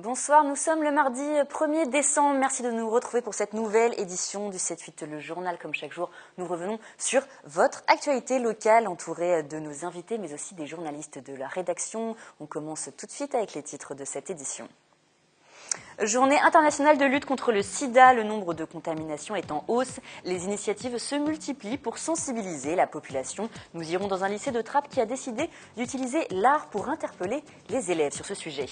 Bonsoir, nous sommes le mardi 1er décembre. Merci de nous retrouver pour cette nouvelle édition du 7-8, le journal. Comme chaque jour, nous revenons sur votre actualité locale, entourée de nos invités, mais aussi des journalistes de la rédaction. On commence tout de suite avec les titres de cette édition. Journée internationale de lutte contre le sida, le nombre de contaminations est en hausse. Les initiatives se multiplient pour sensibiliser la population. Nous irons dans un lycée de Trappes qui a décidé d'utiliser l'art pour interpeller les élèves sur ce sujet.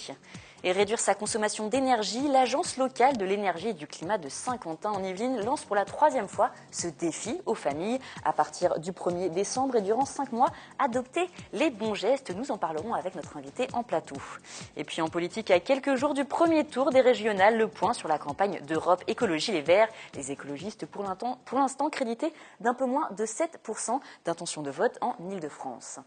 Et réduire sa consommation d'énergie, l'Agence locale de l'énergie et du climat de Saint-Quentin en Yvelines lance pour la 3e fois ce défi aux familles. À partir du 1er décembre et durant 5 mois, adopter les bons gestes. Nous en parlerons avec notre invité en plateau. Et puis en politique, à quelques jours du premier tour des régionales, le point sur la campagne d'Europe Écologie Les Verts. Les écologistes, pour l'instant, crédités d'un peu moins de 7% d'intention de vote en Ile-de-France.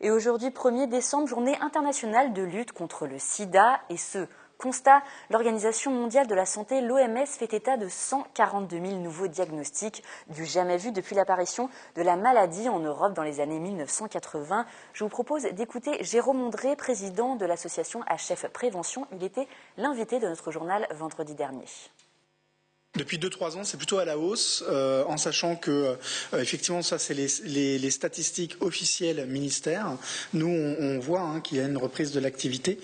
Et aujourd'hui, 1er décembre, journée internationale de lutte contre le sida. Et ce constat, l'Organisation mondiale de la santé, l'OMS, fait état de 142 000 nouveaux diagnostics, du jamais vu depuis l'apparition de la maladie en Europe dans les années 1980. Je vous propose d'écouter Jérôme André, président de l'association HF Prévention. Il était l'invité de notre journal vendredi dernier. Depuis 2-3 ans, c'est plutôt à la hausse, en sachant que, effectivement, ça c'est les statistiques officielles ministères. Nous, on voit qu'il y a une reprise de l'activité,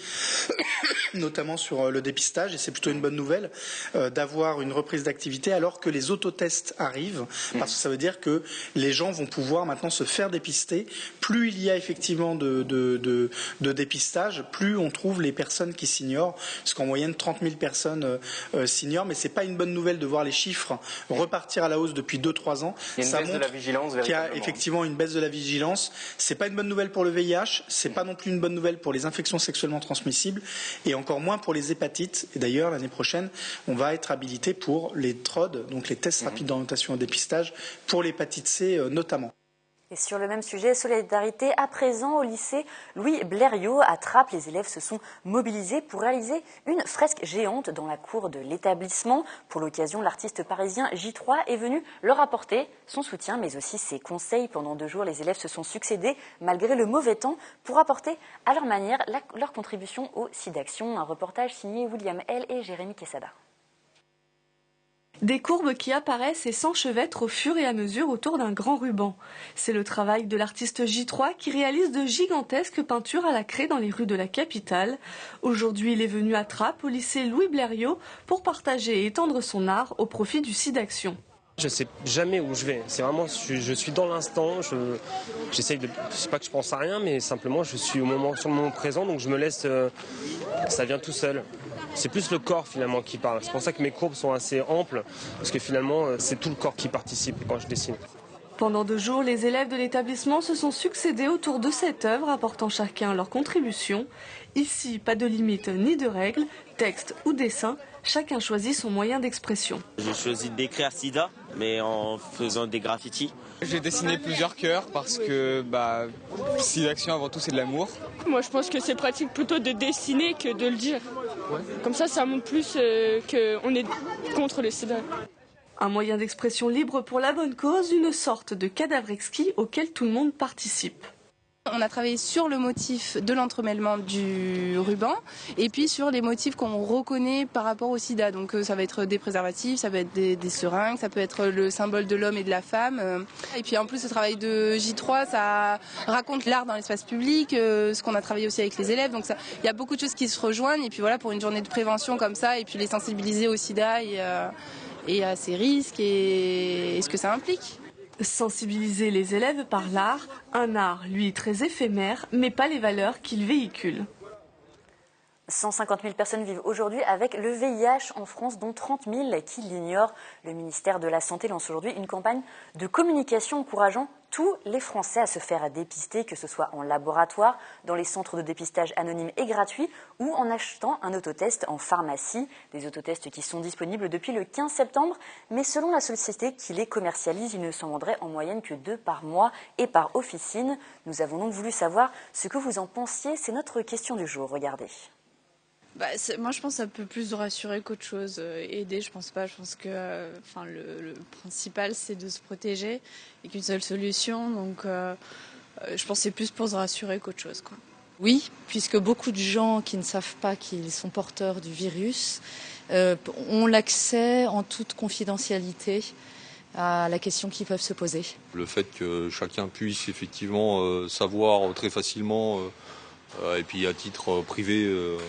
notamment sur le dépistage, et c'est plutôt une bonne nouvelle d'avoir une reprise d'activité alors que les autotests arrivent, parce que ça veut dire que les gens vont pouvoir maintenant se faire dépister. Plus il y a effectivement de dépistage, plus on trouve les personnes qui s'ignorent, parce qu'en moyenne 30 000 personnes s'ignorent, mais c'est pas une bonne nouvelle de voir les chiffres repartir à la hausse depuis 2-3 ans. Il y a une baisse de la vigilance, qu'il y a effectivement une baisse de la vigilance. C'est pas une bonne nouvelle pour le VIH, c'est pas non plus une bonne nouvelle pour les infections sexuellement transmissibles et encore moins pour les hépatites. Et d'ailleurs, l'année prochaine, on va être habilité pour les TROD, donc les tests rapides d'orientation au dépistage, pour l'hépatite C notamment. Et sur le même sujet, solidarité à présent au lycée Louis Blériot à Trappes. Les élèves se sont mobilisés pour réaliser une fresque géante dans la cour de l'établissement. Pour l'occasion, l'artiste parisien J3 est venu leur apporter son soutien, mais aussi ses conseils. Pendant 2 jours, les élèves se sont succédés malgré le mauvais temps pour apporter à leur manière leur contribution au SIDAction. Un reportage signé William L. et Jérémy Quesada. Des courbes qui apparaissent et s'enchevêtrent au fur et à mesure autour d'un grand ruban. C'est le travail de l'artiste J3 qui réalise de gigantesques peintures à la craie dans les rues de la capitale. Aujourd'hui, il est venu à Trappes, au lycée Louis Blériot, pour partager et étendre son art au profit du SIDAction. Je ne sais jamais où je vais. C'est vraiment, je suis dans l'instant. J'essaye de, c'est pas que je pense à rien, mais simplement je suis sur le moment présent, donc je me laisse. Ça vient tout seul. C'est plus le corps finalement qui parle. C'est pour ça que mes courbes sont assez amples, parce que finalement c'est tout le corps qui participe quand je dessine. Pendant 2 jours, les élèves de l'établissement se sont succédés autour de cette œuvre, apportant chacun leur contribution. Ici, pas de limite ni de règles, texte ou dessin, chacun choisit son moyen d'expression. J'ai choisi d'écrire sida, mais en faisant des graffitis. J'ai dessiné plusieurs cœurs parce que SIDAction avant tout c'est de l'amour. Moi je pense que c'est pratique plutôt de dessiner que de le dire. Ouais. Comme ça montre plus qu'on est contre le sida. Un moyen d'expression libre pour la bonne cause, une sorte de cadavre exquis auquel tout le monde participe. On a travaillé sur le motif de l'entremêlement du ruban et puis sur les motifs qu'on reconnaît par rapport au sida. Donc ça va être des préservatifs, ça peut être des seringues, ça peut être le symbole de l'homme et de la femme. Et puis en plus, ce travail de J3, ça raconte l'art dans l'espace public, ce qu'on a travaillé aussi avec les élèves. Donc il y a beaucoup de choses qui se rejoignent. Et puis voilà, pour une journée de prévention comme ça, et puis les sensibiliser au sida et à ses risques et ce que ça implique. Sensibiliser les élèves par l'art, un art, lui, très éphémère, mais pas les valeurs qu'il véhicule. 150 000 personnes vivent aujourd'hui avec le VIH en France, dont 30 000 qui l'ignorent. Le ministère de la Santé lance aujourd'hui une campagne de communication encourageant tous les Français à se faire dépister, que ce soit en laboratoire, dans les centres de dépistage anonymes et gratuits ou en achetant un autotest en pharmacie. Des autotests qui sont disponibles depuis le 15 septembre, mais selon la société qui les commercialise, il ne s'en vendrait en moyenne que 2 par mois et par officine. Nous avons donc voulu savoir ce que vous en pensiez. C'est notre question du jour. Regardez. Moi, je pense que ça peut plus rassurer qu'autre chose. Aider, je pense pas. Je pense que le principal, c'est de se protéger et qu'une seule solution. Donc, je pense que c'est plus pour se rassurer qu'autre chose, quoi. Oui, puisque beaucoup de gens qui ne savent pas qu'ils sont porteurs du virus ont l'accès en toute confidentialité à la question qu'ils peuvent se poser. Le fait que chacun puisse effectivement savoir très facilement et puis à titre privé,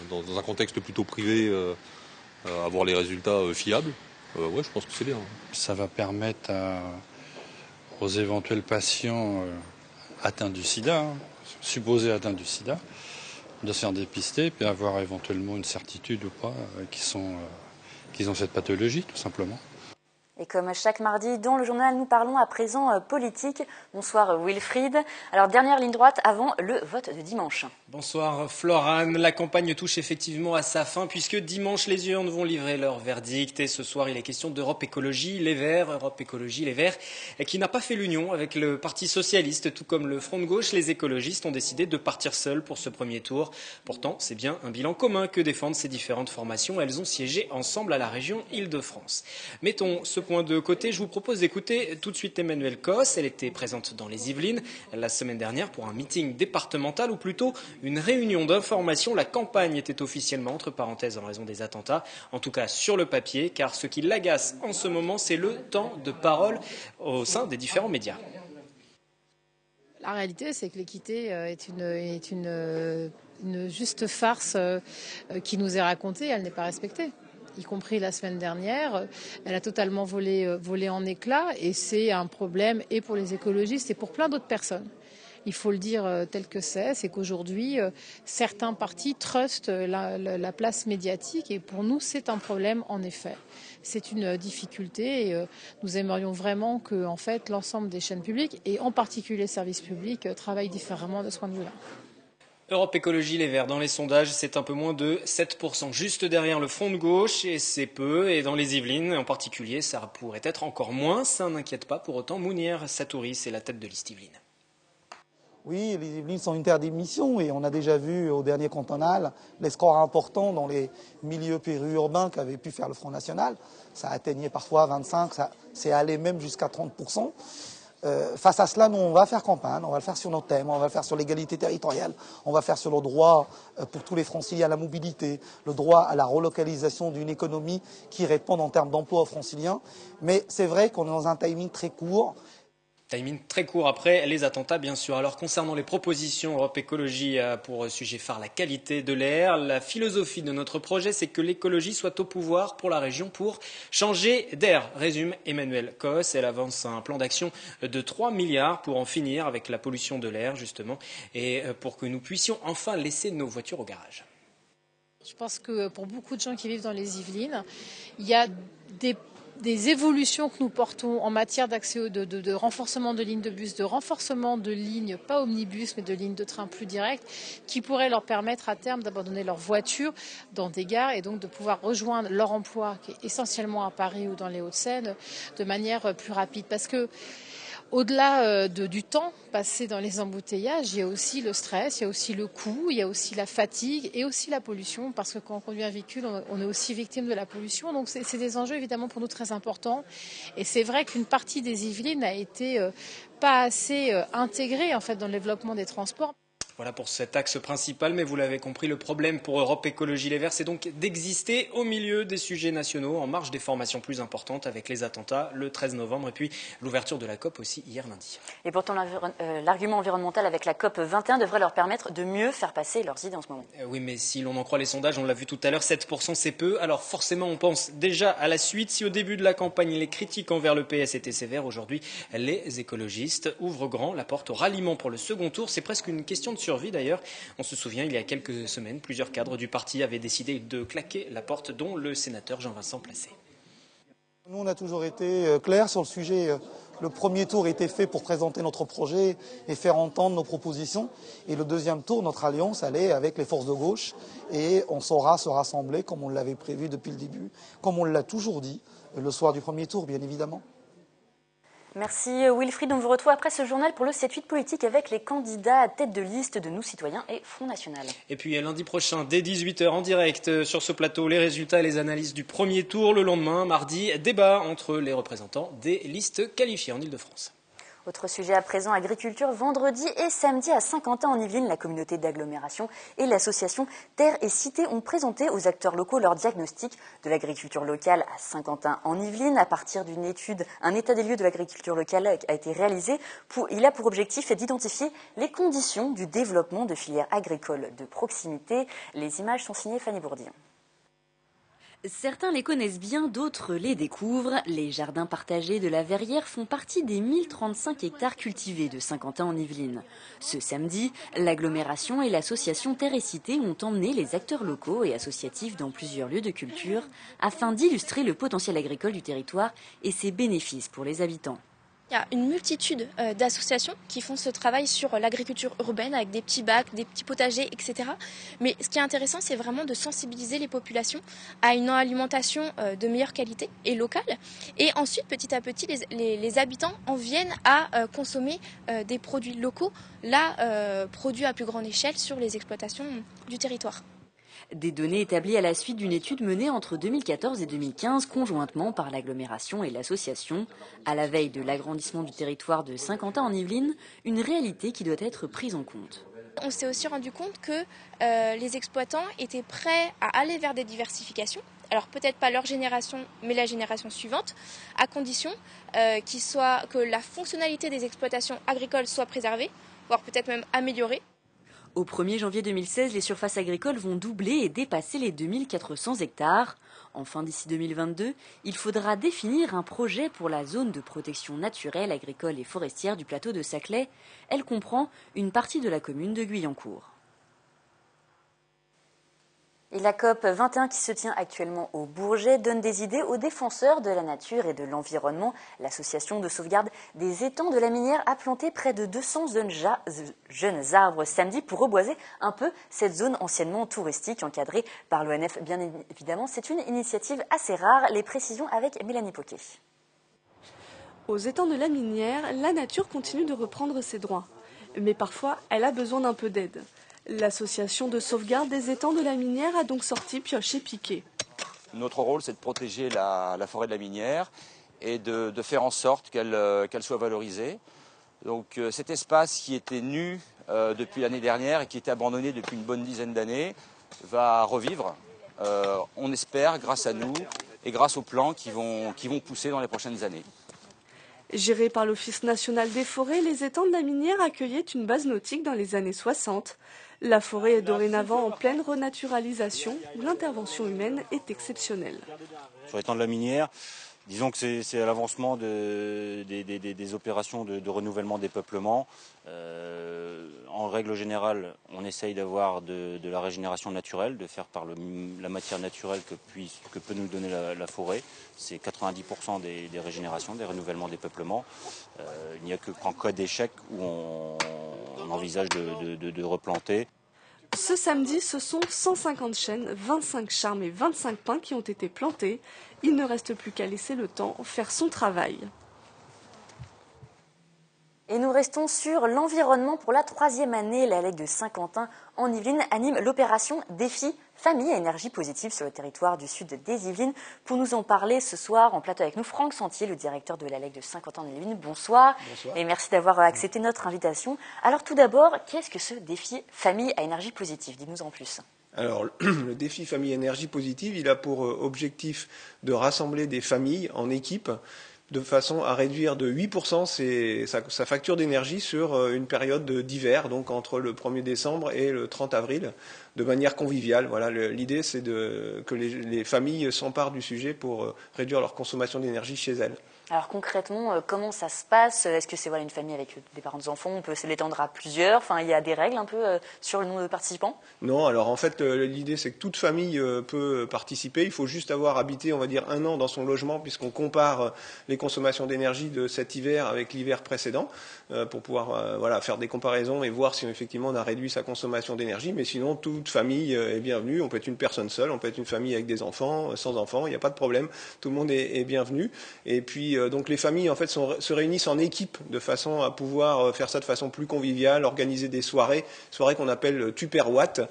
dans un contexte plutôt privé, avoir les résultats fiables, ouais, je pense que c'est bien. Ça va permettre aux éventuels patients atteints du sida, supposés atteints du sida, de se faire dépister puis avoir éventuellement une certitude ou pas qu'ils ont cette pathologie, tout simplement. Et comme chaque mardi dans le journal, nous parlons à présent politique. Bonsoir Wilfried. Alors dernière ligne droite avant le vote de dimanche. Bonsoir Florane. La campagne touche effectivement à sa fin puisque dimanche les urnes vont livrer leur verdict. Et ce soir il est question d'Europe Écologie Les Verts. Europe Écologie Les Verts qui n'a pas fait l'union avec le Parti Socialiste. Tout comme le Front de Gauche, les écologistes ont décidé de partir seuls pour ce premier tour. Pourtant c'est bien un bilan commun que défendent ces différentes formations. Elles ont siégé ensemble à la région Île-de-France. Mettons ce point de côté, je vous propose d'écouter tout de suite Emmanuelle Cosse. Elle était présente dans les Yvelines la semaine dernière pour un meeting départemental ou plutôt une réunion d'information. La campagne était officiellement entre parenthèses en raison des attentats, en tout cas sur le papier, car ce qui l'agace en ce moment, c'est le temps de parole au sein des différents médias. La réalité, c'est que l'équité est une juste farce qui nous est racontée, elle n'est pas respectée. Y compris la semaine dernière, elle a totalement volé en éclats et c'est un problème et pour les écologistes et pour plein d'autres personnes. Il faut le dire tel que c'est qu'aujourd'hui, certains partis trustent la place médiatique et pour nous, c'est un problème en effet. C'est une difficulté et nous aimerions vraiment que en fait, l'ensemble des chaînes publiques et en particulier les services publics travaillent différemment de ce point de vue-là. Europe Écologie Les Verts, dans les sondages, c'est un peu moins de 7%, juste derrière le Front de Gauche, et c'est peu. Et dans les Yvelines, en particulier, ça pourrait être encore moins. Ça n'inquiète pas pour autant. Mounir Satouri, c'est la tête de liste Yvelines. Oui, les Yvelines sont une terre d'émission et on a déjà vu au dernier cantonal les scores importants dans les milieux périurbains qu'avait pu faire le Front National. Ça atteignait parfois 25, ça c'est allé même jusqu'à 30%. Face à cela, nous, on va faire campagne, on va le faire sur nos thèmes, on va le faire sur l'égalité territoriale, on va faire sur le droit pour tous les Franciliens à la mobilité, le droit à la relocalisation d'une économie qui réponde en termes d'emploi aux Franciliens. Mais c'est vrai qu'on est dans un timing très court. Timing très court après les attentats, bien sûr. Alors, concernant les propositions, Europe Écologie a pour sujet phare la qualité de l'air. La philosophie de notre projet, c'est que l'écologie soit au pouvoir pour la région pour changer d'air, résume Emmanuelle Cosse. Elle avance un plan d'action de 3 milliards pour en finir avec la pollution de l'air, justement, et pour que nous puissions enfin laisser nos voitures au garage. Je pense que pour beaucoup de gens qui vivent dans les Yvelines, il y a des évolutions que nous portons en matière d'accès de renforcement de lignes de bus, de renforcement de lignes, pas omnibus, mais de lignes de train plus directes, qui pourraient leur permettre à terme d'abandonner leur voiture dans des gares et donc de pouvoir rejoindre leur emploi, qui est essentiellement à Paris ou dans les Hauts-de-Seine, de manière plus rapide. Parce que au-delà du temps passé dans les embouteillages, il y a aussi le stress, il y a aussi le coût, il y a aussi la fatigue et aussi la pollution, parce que quand on conduit un véhicule, on est aussi victime de la pollution. Donc c'est des enjeux évidemment pour nous très importants. Et c'est vrai qu'une partie des Yvelines n'a été pas assez intégrée en fait dans le développement des transports. Voilà pour cet axe principal, mais vous l'avez compris, le problème pour Europe Écologie Les Verts, c'est donc d'exister au milieu des sujets nationaux, en marge des formations plus importantes, avec les attentats le 13 novembre et puis l'ouverture de la COP aussi hier lundi. Et pourtant, l'argument environnemental avec la COP 21 devrait leur permettre de mieux faire passer leurs idées en ce moment. Oui, mais si l'on en croit les sondages, on l'a vu tout à l'heure, 7% c'est peu. Alors forcément, on pense déjà à la suite. Si au début de la campagne, les critiques envers le PS étaient sévères, aujourd'hui, les écologistes ouvrent grand la porte au ralliement pour le second tour. C'est presque une question de survie d'ailleurs. On se souvient, il y a quelques semaines, plusieurs cadres du parti avaient décidé de claquer la porte, dont le sénateur Jean-Vincent Placé. Nous, on a toujours été clairs sur le sujet. Le premier tour était fait pour présenter notre projet et faire entendre nos propositions. Et le deuxième tour, notre alliance, allait avec les forces de gauche. Et on saura se rassembler comme on l'avait prévu depuis le début, comme on l'a toujours dit, le soir du premier tour, bien évidemment. Merci Wilfried, on vous retrouve après ce journal pour le 7-8 politique avec les candidats à tête de liste de Nous Citoyens et Front National. Et puis lundi prochain, dès 18h en direct sur ce plateau, les résultats et les analyses du premier tour. Le lendemain, mardi, débat entre les représentants des listes qualifiées en Ile-de-France. Autre sujet à présent, agriculture. Vendredi et samedi à Saint-Quentin en Yvelines, la communauté d'agglomération et l'association Terre et Cité ont présenté aux acteurs locaux leur diagnostic de l'agriculture locale à Saint-Quentin en Yvelines. À partir d'une étude, un état des lieux de l'agriculture locale a été réalisé. Il a pour objectif d'identifier les conditions du développement de filières agricoles de proximité. Les images sont signées Fanny Bourdillon. Certains les connaissent bien, d'autres les découvrent. Les jardins partagés de la Verrière font partie des 1035 hectares cultivés de Saint-Quentin en Yvelines. Ce samedi, l'agglomération et l'association Terre et Cité ont emmené les acteurs locaux et associatifs dans plusieurs lieux de culture afin d'illustrer le potentiel agricole du territoire et ses bénéfices pour les habitants. Il y a une multitude d'associations qui font ce travail sur l'agriculture urbaine avec des petits bacs, des petits potagers, etc. Mais ce qui est intéressant, c'est vraiment de sensibiliser les populations à une alimentation de meilleure qualité et locale. Et ensuite, petit à petit, les habitants en viennent à consommer des produits locaux, là, produits à plus grande échelle sur les exploitations du territoire. Des données établies à la suite d'une étude menée entre 2014 et 2015 conjointement par l'agglomération et l'association. À la veille de l'agrandissement du territoire de Saint-Quentin en Yvelines, une réalité qui doit être prise en compte. On s'est aussi rendu compte que les exploitants étaient prêts à aller vers des diversifications. Alors peut-être pas leur génération, mais la génération suivante, à condition que la fonctionnalité des exploitations agricoles soit préservée, voire peut-être même améliorée. Au 1er janvier 2016, les surfaces agricoles vont doubler et dépasser les 2400 hectares. Enfin, d'ici 2022, il faudra définir un projet pour la zone de protection naturelle, agricole et forestière du plateau de Saclay. Elle comprend une partie de la commune de Guyancourt. Et la COP 21 qui se tient actuellement au Bourget donne des idées aux défenseurs de la nature et de l'environnement. L'association de sauvegarde des étangs de la Minière a planté près de 200 jeunes arbres samedi pour reboiser un peu cette zone anciennement touristique encadrée par l'ONF. Bien évidemment, c'est une initiative assez rare. Les précisions avec Mélanie Poquet. Aux étangs de la Minière, la nature continue de reprendre ses droits. Mais parfois, elle a besoin d'un peu d'aide. L'association de sauvegarde des étangs de la Minière a donc sorti pioche et piquet. Notre rôle, c'est de protéger la forêt de la Minière et de faire en sorte qu'elle soit valorisée. Donc cet espace qui était nu depuis l'année dernière et qui était abandonné depuis une bonne dizaine d'années va revivre, on espère, grâce à nous et grâce aux plants qui vont pousser dans les prochaines années. Gérés par l'Office national des forêts, les étangs de la Minière accueillaient une base nautique dans les années 60. La forêt est dorénavant en pleine renaturalisation où l'intervention humaine est exceptionnelle. Sur l'étang de la Minière, disons que c'est à l'avancement des opérations de renouvellement des peuplements. En règle générale, on essaye d'avoir de la régénération naturelle, de faire par la matière naturelle que peut nous donner la forêt. C'est 90% des régénérations, des renouvellements des peuplements. Il n'y a qu'en cas d'échec où on envisage de replanter. Ce samedi, ce sont 150 chênes, 25 charmes et 25 pins qui ont été plantés. Il ne reste plus qu'à laisser le temps faire son travail. Et nous restons sur l'environnement. Pour la 3e année, la LEC de Saint-Quentin en Yvelines anime l'opération Défi Famille à énergie positive sur le territoire du sud des Yvelines. Pour nous en parler ce soir, en plateau avec nous, Franck Sentier, le directeur de la LEC de Saint-Quentin en Yvelines. Bonsoir. Bonsoir. Et merci d'avoir accepté notre invitation. Alors tout d'abord, qu'est-ce que ce Défi Famille à énergie positive? Dites-nous en plus. Alors, le défi Famille Énergie Positive, il a pour objectif de rassembler des familles en équipe de façon à réduire de 8% sa facture d'énergie sur une période d'hiver, donc entre le 1er décembre et le 30 avril, de manière conviviale. Voilà, l'idée, c'est que les familles s'emparent du sujet pour réduire leur consommation d'énergie chez elles. Alors concrètement, comment ça se passe? Est-ce que c'est une famille avec des parents d'enfants? On peut se l'étendre à plusieurs? Enfin, il y a des règles un peu sur le nombre de participants? Non, alors en fait, l'idée c'est que toute famille peut participer. Il faut juste avoir habité, on va dire, 1 an dans son logement, puisqu'on compare les consommations d'énergie de cet hiver avec l'hiver précédent, pour pouvoir faire des comparaisons et voir si effectivement on a réduit sa consommation d'énergie. Mais sinon, toute famille est bienvenue. On peut être une personne seule, on peut être une famille avec des enfants, sans enfants, il n'y a pas de problème. Tout le monde est bienvenu. Et puis donc les familles en fait se réunissent en équipe de façon à pouvoir faire ça de façon plus conviviale, organiser des soirées qu'on appelle Tupperwatt.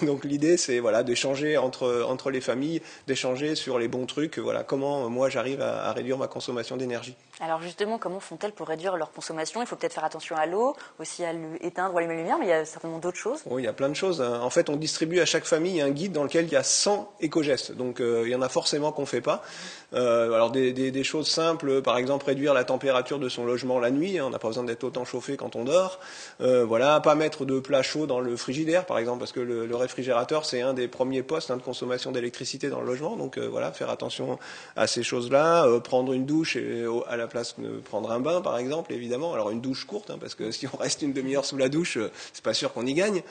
Donc l'idée c'est voilà d'échanger entre les familles, d'échanger sur les bons trucs, voilà comment moi j'arrive à réduire ma consommation d'énergie. Alors justement, comment font-elles pour réduire leur consommation? Il faut peut-être faire attention à l'eau, aussi à éteindre ou allumer la lumière, mais il y a certainement d'autres choses. Oui, il y a plein de choses. En fait, on distribue à chaque famille un guide dans lequel il y a 100 éco-gestes. Donc il y en a forcément qu'on ne fait pas. Alors des choses simples, par exemple réduire la température de son logement la nuit, on n'a pas besoin d'être autant chauffé quand on dort. Voilà, pas mettre de plat chaud dans le frigidaire, par exemple, parce que le réfrigérateur c'est un des premiers postes de consommation d'électricité dans le logement. Donc voilà, faire attention à ces choses-là. Prendre une douche à la place de prendre un bain, par exemple, évidemment. Alors une douche courte, parce que si on reste une demi-heure sous la douche, c'est pas sûr qu'on y gagne.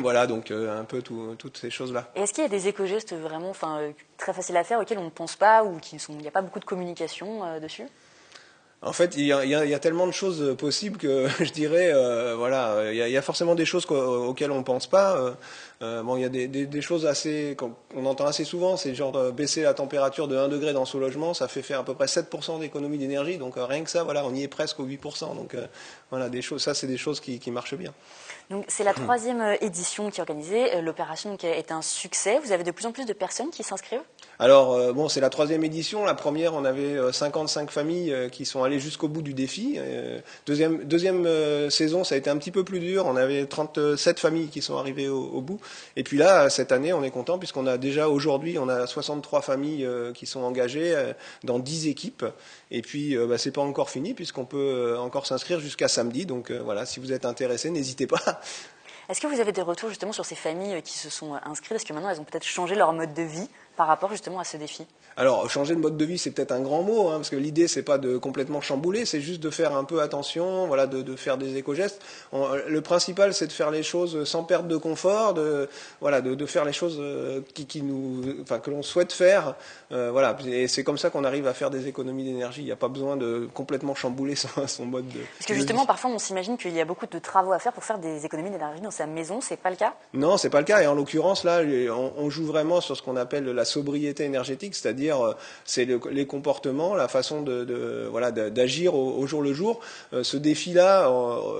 Voilà, donc un peu toutes ces choses-là. Et est-ce qu'il y a des éco-gestes vraiment très faciles à faire auxquels on ne pense pas ou il n'y a pas beaucoup de communication dessus? En fait, il y a tellement de choses possibles que je dirais, voilà, il y a forcément des choses auxquelles on ne pense pas. Bon, il y a des choses qu'on entend assez souvent, c'est genre baisser la température de 1 degré dans son logement, ça fait faire à peu près 7% d'économie d'énergie, donc rien que ça, voilà, on y est presque aux 8%. Donc voilà, ça c'est des choses qui marchent bien. Donc c'est la 3e édition qui est organisée, l'opération est un succès, vous avez de plus en plus de personnes qui s'inscrivent? Alors bon, c'est la 3e édition, la première on avait 55 familles qui sont allées jusqu'au bout du défi. Deuxième saison, ça a été un petit peu plus dur, on avait 37 familles qui sont arrivées au bout. Et puis là, cette année, on est content puisqu'on a déjà aujourd'hui, on a 63 familles qui sont engagées dans 10 équipes. Et puis, c'est pas encore fini puisqu'on peut encore s'inscrire jusqu'à samedi. Donc voilà, si vous êtes intéressés, n'hésitez pas. Est-ce que vous avez des retours justement sur ces familles qui se sont inscrites? Est-ce que maintenant elles ont peut-être changé leur mode de vie par rapport justement à ce défi? Alors, changer de mode de vie, c'est peut-être un grand mot, parce que l'idée, c'est pas de complètement chambouler, c'est juste de faire un peu attention, voilà, de faire des éco-gestes. Le principal, c'est de faire les choses sans perte de confort, de faire les choses que l'on souhaite faire, voilà. Et c'est comme ça qu'on arrive à faire des économies d'énergie. Il n'y a pas besoin de complètement chambouler son mode de vie. Parce que justement, parfois, on s'imagine qu'il y a beaucoup de travaux à faire pour faire des économies d'énergie dans sa maison. C'est pas le cas? Non, c'est pas le cas. Et en l'occurrence, là, on joue vraiment sur ce qu'on appelle la sobriété énergétique, c'est-à-dire c'est les comportements, la façon d'agir au jour le jour. Ce défi-là,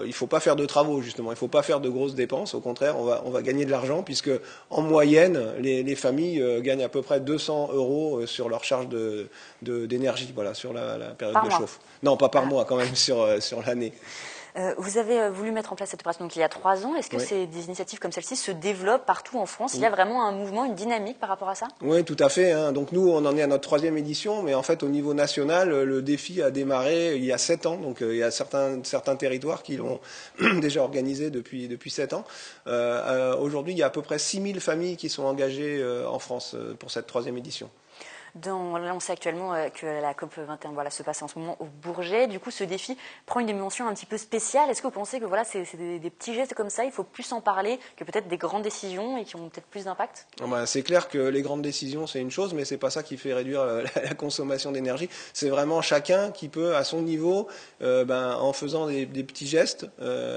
il ne faut pas faire de travaux, justement. Il ne faut pas faire de grosses dépenses. Au contraire, on va gagner de l'argent puisque, en moyenne, les familles gagnent à peu près 200 € sur leur charge d'énergie, voilà, sur la période de chauffe. Non, pas par mois, quand même, sur l'année. Vous avez voulu mettre en place cette opération donc, il y a 3 ans. Est-ce que des initiatives comme celle-ci se développent partout en France? Il y a vraiment un mouvement, une dynamique par rapport à ça? Oui, tout à fait. Donc nous, on en est à notre 3e édition, mais en fait, au niveau national, le défi a démarré il y a 7 ans. Donc il y a certains territoires qui l'ont déjà organisé depuis 7 ans. Aujourd'hui, il y a à peu près 6000 familles qui sont engagées en France pour cette 3e édition. Là, on sait actuellement que la COP21 se passe en ce moment au Bourget. Du coup, ce défi prend une dimension un petit peu spéciale. Est-ce que vous pensez que c'est des petits gestes comme ça, il faut plus en parler que peut-être des grandes décisions et qui ont peut-être plus d'impact? C'est clair que les grandes décisions, c'est une chose, mais c'est pas ça qui fait réduire la consommation d'énergie. C'est vraiment chacun qui peut, à son niveau, en faisant des petits gestes,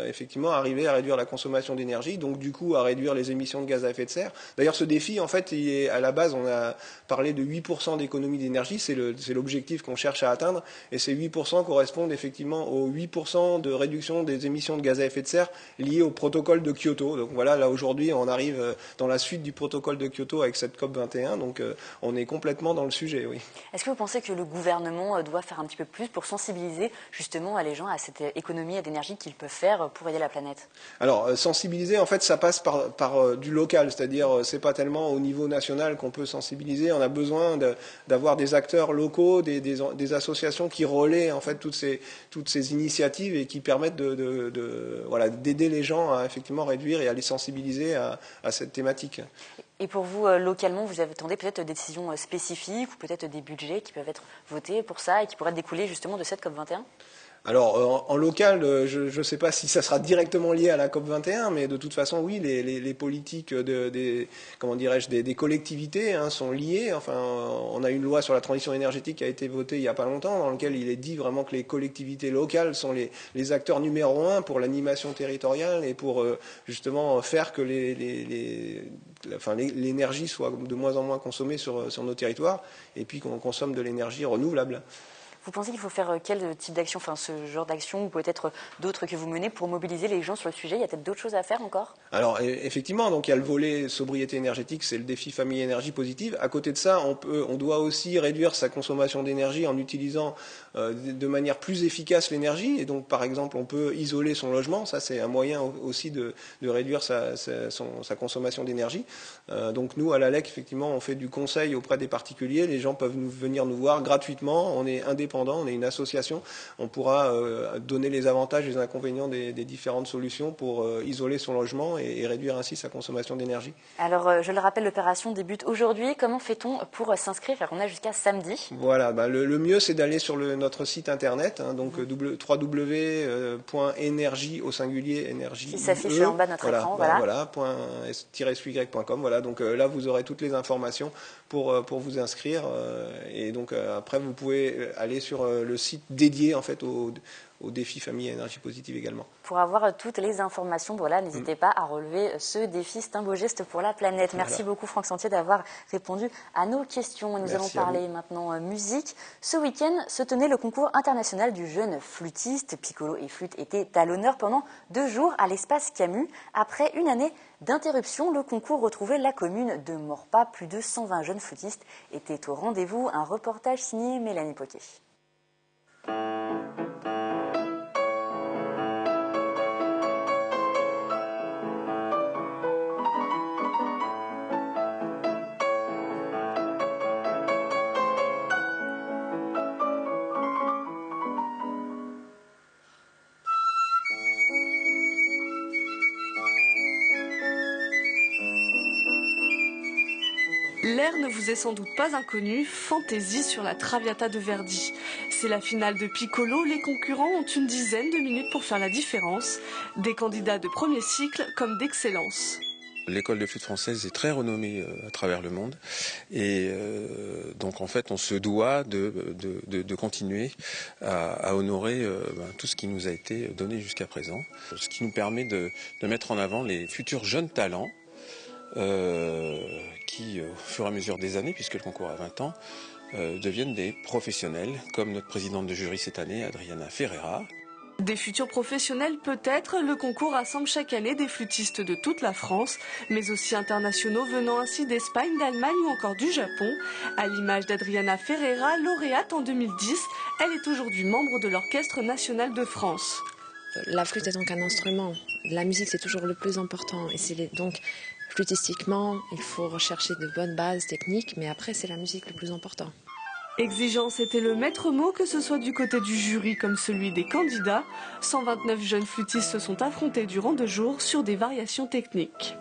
effectivement, arriver à réduire la consommation d'énergie, donc du coup à réduire les émissions de gaz à effet de serre. D'ailleurs, ce défi, en fait, à la base, on a parlé de 8% d'économie d'énergie, c'est l'objectif qu'on cherche à atteindre, et ces 8% correspondent effectivement aux 8% de réduction des émissions de gaz à effet de serre liées au protocole de Kyoto. Donc voilà, là aujourd'hui on arrive dans la suite du protocole de Kyoto avec cette COP21, donc on est complètement dans le sujet, oui. Est-ce que vous pensez que le gouvernement doit faire un petit peu plus pour sensibiliser justement les gens à cette économie d'énergie qu'ils peuvent faire pour aider la planète? Alors sensibiliser, en fait, ça passe par du local, c'est-à-dire c'est pas tellement au niveau national qu'on peut sensibiliser, on a besoin d'avoir des acteurs locaux, des associations qui relaient en fait toutes ces initiatives et qui permettent d'aider les gens à effectivement réduire et à les sensibiliser à cette thématique. Et pour vous, localement, vous attendez peut-être des décisions spécifiques ou peut-être des budgets qui peuvent être votés pour ça et qui pourraient découler justement de cette COP21? Alors, en local, je ne sais pas si ça sera directement lié à la COP21, mais de toute façon, oui, les politiques des collectivités sont liées. Enfin, on a une loi sur la transition énergétique qui a été votée il n'y a pas longtemps, dans laquelle il est dit vraiment que les collectivités locales sont les acteurs numéro 1 pour l'animation territoriale et pour justement faire que l'énergie soit de moins en moins consommée sur nos territoires et puis qu'on consomme de l'énergie renouvelable. Vous pensez qu'il faut faire quel type d'action, enfin ce genre d'action ou peut-être d'autres que vous menez pour mobiliser les gens sur le sujet? Il y a peut-être d'autres choses à faire encore? Alors effectivement, donc il y a le volet sobriété énergétique, c'est le défi famille énergie positive. À côté de ça, on doit aussi réduire sa consommation d'énergie en utilisant de manière plus efficace l'énergie. Et donc par exemple, on peut isoler son logement. Ça, c'est un moyen aussi de réduire sa consommation d'énergie. Donc nous, à l'ALEC, effectivement, on fait du conseil auprès des particuliers. Les gens peuvent venir nous voir gratuitement. On est indépendant, on est une association. On pourra donner les avantages et les inconvénients des différentes solutions pour isoler son logement et réduire ainsi sa consommation d'énergie. Alors, je le rappelle, l'opération débute aujourd'hui. Comment fait-on pour s'inscrire? On a jusqu'à samedi. Voilà, le mieux, c'est d'aller sur notre site internet, donc www.energie au singulier énergie. Qui s'affiche en bas de notre écran. Voilà, .-sy.com. Voilà, donc là, vous aurez toutes les informations pour vous inscrire. Et donc, après, vous pouvez aller sur le site dédié, en fait, au défi famille énergie positive également. Pour avoir toutes les informations, voilà, n'hésitez pas à relever ce défi. C'est un beau geste pour la planète. Merci beaucoup Franck Sentier d'avoir répondu à nos questions. Et nous allons parler maintenant musique. Ce week-end se tenait le concours international du jeune flûtiste. Piccolo et flûte étaient à l'honneur pendant 2 jours à l'espace Camus. Après une année d'interruption, le concours retrouvait la commune de Maurepas. Plus de 120 jeunes flûtistes étaient au rendez-vous. Un reportage signé Mélanie Poquet. L'air ne vous est sans doute pas inconnu, Fantaisie sur la Traviata de Verdi. C'est la finale de Piccolo, les concurrents ont une dizaine de minutes pour faire la différence, des candidats de premier cycle comme d'excellence. L'école de flûte française est très renommée à travers le monde et donc en fait on se doit de continuer à honorer tout ce qui nous a été donné jusqu'à présent, ce qui nous permet de mettre en avant les futurs jeunes talents qui, au fur et à mesure des années, puisque le concours a 20 ans, deviennent des professionnels, comme notre présidente de jury cette année, Adriana Ferreira. Des futurs professionnels peut-être, le concours rassemble chaque année des flûtistes de toute la France, mais aussi internationaux venant ainsi d'Espagne, d'Allemagne ou encore du Japon. À l'image d'Adriana Ferreira, lauréate en 2010, elle est aujourd'hui membre de l'Orchestre national de France. La flûte est donc un instrument. La musique, c'est toujours le plus important. Et c'est donc, flûtistiquement, il faut rechercher de bonnes bases techniques, mais après, c'est la musique le plus important. Exigence était le maître mot, que ce soit du côté du jury comme celui des candidats. 129 jeunes flûtistes se sont affrontés durant 2 jours sur des variations techniques.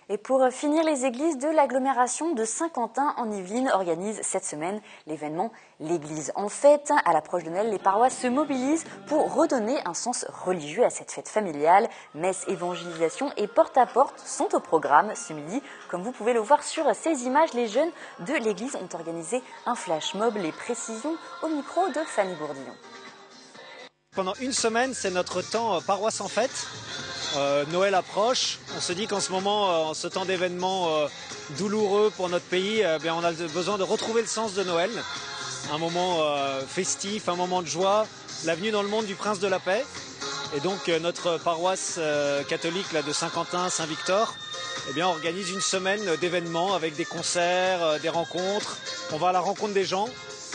Et pour finir, les églises de l'agglomération de Saint-Quentin en Yvelines organisent cette semaine l'événement L'Église en fête. À l'approche de Noël, les paroisses se mobilisent pour redonner un sens religieux à cette fête familiale. Messe, évangélisation et porte-à-porte sont au programme ce midi. Comme vous pouvez le voir sur ces images, les jeunes de l'Église ont organisé un flash mob. Les précisions au micro de Fanny Bourdillon. Pendant une semaine, c'est notre temps paroisse en fête. Noël approche, on se dit qu'en ce moment, en ce temps d'événements douloureux pour notre pays, on a besoin de retrouver le sens de Noël. Un moment festif, un moment de joie, la venue dans le monde du Prince de la Paix. Et donc notre paroisse catholique de Saint-Quentin, Saint-Victor, organise une semaine d'événements avec des concerts, des rencontres. On va à la rencontre des gens,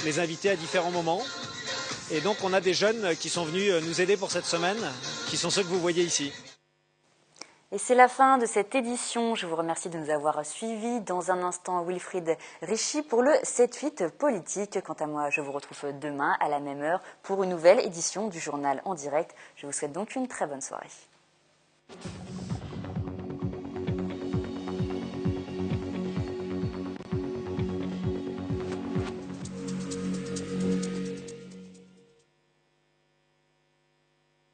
les inviter à différents moments. Et donc on a des jeunes qui sont venus nous aider pour cette semaine, qui sont ceux que vous voyez ici. Et c'est la fin de cette édition. Je vous remercie de nous avoir suivis. Dans un instant, Wilfried Richy pour le 7-8 politique. Quant à moi, je vous retrouve demain à la même heure pour une nouvelle édition du journal en direct. Je vous souhaite donc une très bonne soirée.